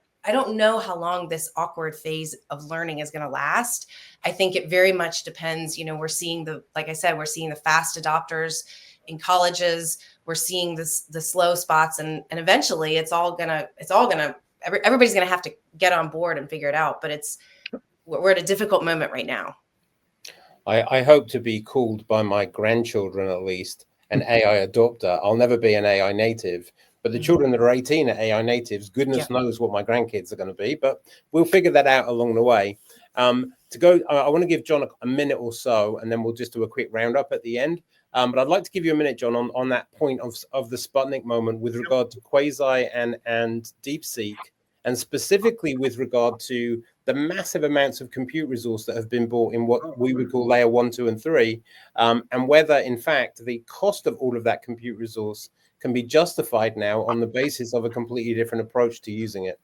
know how long this awkward phase of learning is going to last. I think it very much depends. We're seeing like I said, we're seeing the fast adopters in colleges. We're seeing the slow spots, and eventually everybody's going to have to get on board and figure it out. But we're at a difficult moment right now. I hope to be called by my grandchildren at least an AI adopter. I'll never be an AI native, but the children that are 18 are AI natives. Goodness knows what my grandkids are going to be, but we'll figure that out along the way. I want to give John a minute or so, and then we'll just do a quick roundup at the end. But I'd like to give you a minute, John, on that point of the Sputnik moment with regard to Quasi and DeepSeek, and specifically with regard to the massive amounts of compute resource that have been bought in what we would call layer 1, 2, and 3, and whether, in fact, the cost of all of that compute resource can be justified now on the basis of a completely different approach to using it.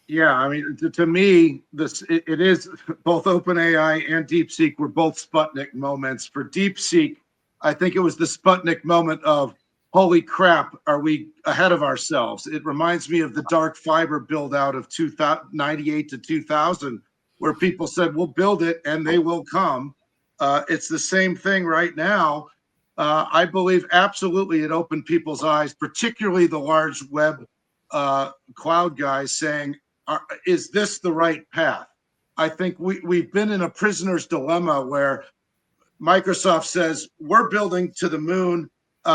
Yeah, I mean, to me, it is both OpenAI and DeepSeek were both Sputnik moments. For DeepSeek, I think it was the Sputnik moment of, holy crap, are we ahead of ourselves? It reminds me of the dark fiber build out of 1998 to 2000, where people said, we'll build it and they will come. It's the same thing right now. I believe absolutely it opened people's eyes, particularly the large web cloud guys, saying, is this the right path? I think we've been in a prisoner's dilemma where Microsoft says, we're building to the moon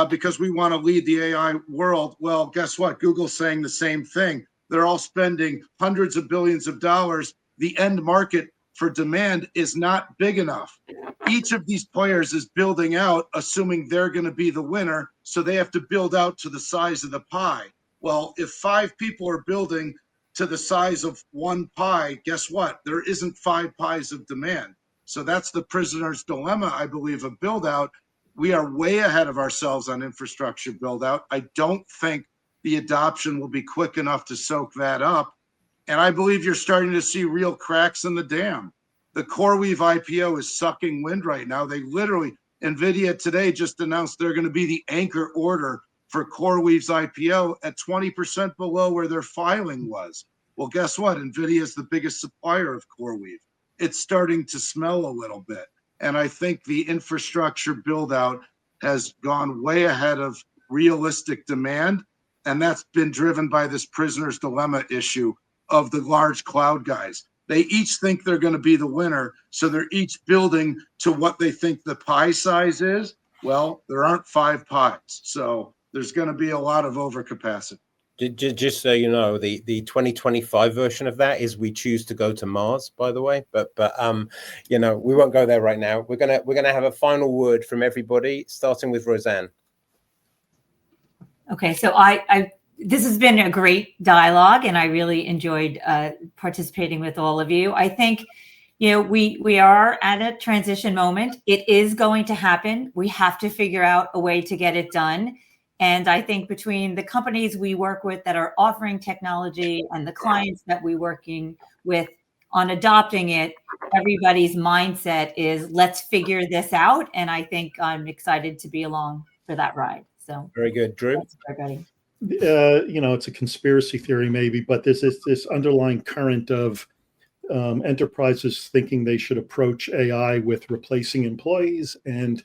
because we want to lead the AI world. Well, guess what? Google's saying the same thing. They're all spending hundreds of billions of dollars. The end market for demand is not big enough. Each of these players is building out, assuming they're going to be the winner. So they have to build out to the size of the pie. Well, if 5 people are building to the size of one pie, guess what? There isn't 5 pies of demand. So that's the prisoner's dilemma, I believe, of build out. We are way ahead of ourselves on infrastructure build out. I don't think the adoption will be quick enough to soak that up. And I believe you're starting to see real cracks in the dam. The CoreWeave IPO is sucking wind right now. They literally, NVIDIA today just announced they're going to be the anchor order for CoreWeave's IPO at 20% below where their filing was. Well, guess what? NVIDIA is the biggest supplier of CoreWeave. It's starting to smell a little bit. And I think the infrastructure build out has gone way ahead of realistic demand. And that's been driven by this prisoner's dilemma issue of the large cloud guys. They each think they're going to be the winner. So they're each building to what they think the pie size is. Well, there aren't 5 pies. So there's going to be a lot of overcapacity. Just so you know, the 2025 version of that is we choose to go to Mars, by the way. But we won't go there right now. We're gonna have a final word from everybody, starting with Roseann. Okay, so this has been a great dialogue, and I really enjoyed participating with all of you. I think, we are at a transition moment. It is going to happen. We have to figure out a way to get it done. And I think between the companies we work with that are offering technology and the clients that we're working with on adopting it, everybody's mindset is let's figure this out. And I think I'm excited to be along for that ride. So very good, Drew. Everybody. It's a conspiracy theory maybe, but this is this underlying current of enterprises thinking they should approach AI with replacing employees, and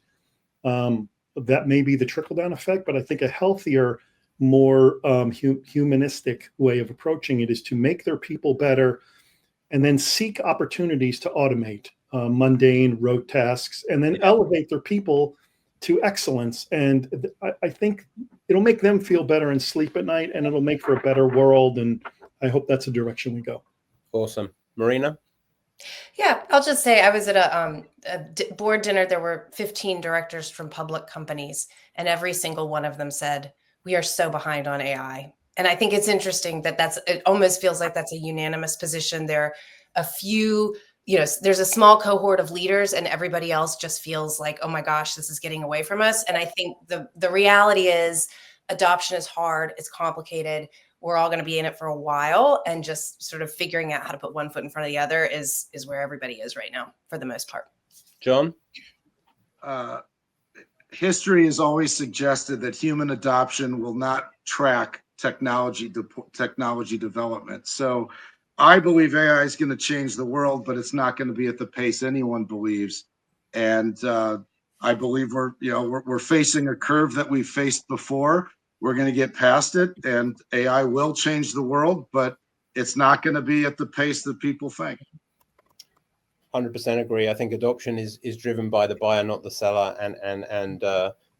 that may be the trickle-down effect. But I think a healthier, more humanistic way of approaching it is to make their people better, and then seek opportunities to automate mundane rote tasks, and then elevate their people to excellence. And I think it'll make them feel better and sleep at night, and it'll make for a better world. And I hope that's the direction we go. Awesome. Marina? Yeah, I'll just say I was at a board dinner. There were 15 directors from public companies, and every single one of them said, we are so behind on AI. And I think it's interesting that it almost feels like that's a unanimous position. There are a few, there's a small cohort of leaders, and everybody else just feels like, oh my gosh, this is getting away from us. And I think the reality is adoption is hard. It's complicated. We're all going to be in it for a while, and just sort of figuring out how to put one foot in front of the other is where everybody is right now, for the most part. John? History has always suggested that human adoption will not track technology development. So I believe AI is going to change the world, but it's not going to be at the pace anyone believes. And I believe we're facing a curve that we've faced before. We're going to get past it, and AI will change the world, but it's not going to be at the pace that people think. 100% agree. I think adoption is driven by the buyer, not the seller, and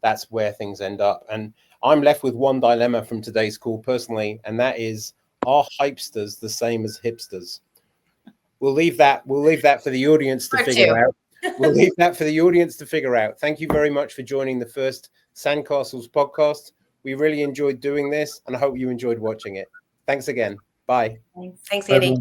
that's where things end up. And I'm left with one dilemma from today's call personally, and that is, are hypesters the same as hipsters? We'll leave that for the audience to figure out. We'll leave that for the audience to figure out. Thank you very much for joining the first Sandcastles podcast. We really enjoyed doing this, and I hope you enjoyed watching it. Thanks again. Bye. Thanks, Andy.